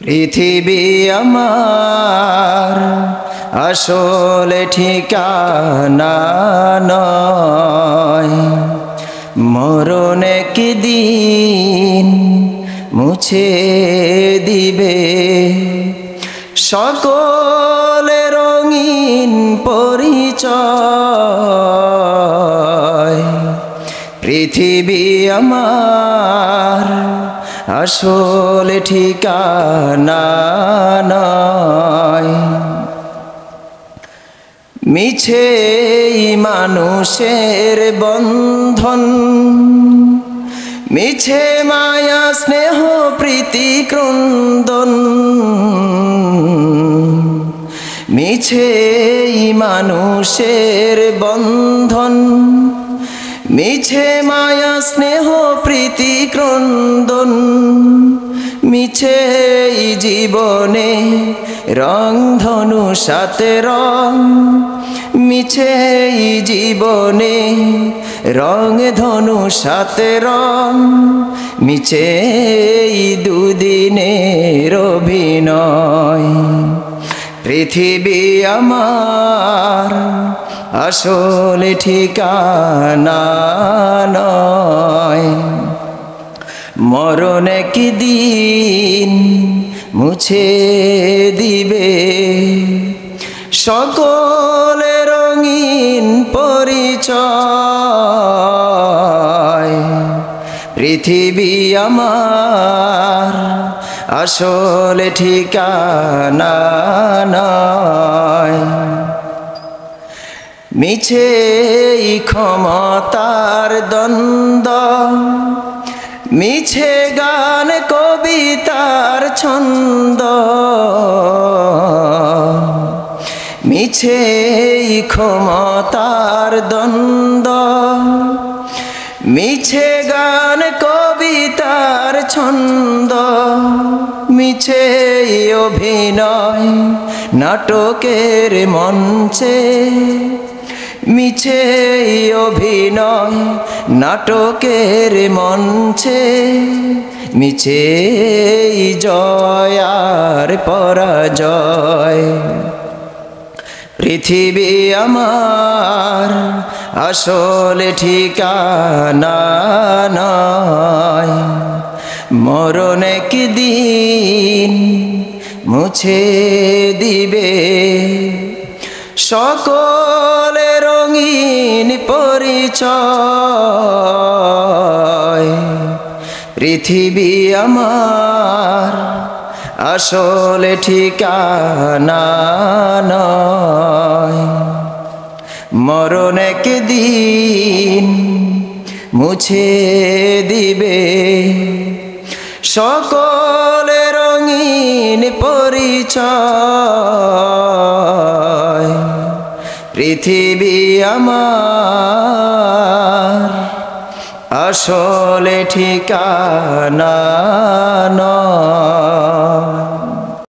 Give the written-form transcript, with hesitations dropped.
পৃথিবী আমার আসলে ঠিকানা নয়, মরণ একদিন মুছে দিবে সকল রঙিন পরিচয়। পৃথিবী আমার আসলে ঠিকানা নয়, মিছে মানুষের বন্ধন, মিছে মায়া স্নেহ প্রীতি ক্রন্দন, মিছে মানুষের বন্ধন, মিছে মায়া স্নেহ প্রীতি ক্রন্দন, মিছে জীবনে রং ধনু সাথে রং, মিছে জীবনে রং ধনু সাথে রং, মিছে দুদিনের অভিনয়। পৃথিবী আমার আসলে ঠিকানা নয়, মরণ একদিন মুছে দিবে সকল রঙিন পরিচয়। পৃথিবী আমার আসলে ঠিকানা নয়, মিছে ক্ষমতার দ্বন্দ্ব, মিছে গান কবিতার ছন্দ, মিছে ক্ষমতার দ্বন্দ্ব, মিছে গান কবিতার ছন্দ, মিছে অভিনয় নাটকের মঞ্চে, মিছে অভিনয় নাটকের মঞ্চে, মিছে জয় আর পরাজয়। পৃথিবী আমার আসলে ঠিকানা নয়, মরণ একদিন মুছে দিবে সকল রঙিন পরিচয়। পৃথিবী আমার আসলে ঠিকানা নয়, মরণ একদিন মুছে দিবে সকল রঙিন পরিচয়। পৃথিবী আমার আসলে ঠিকানা নয়।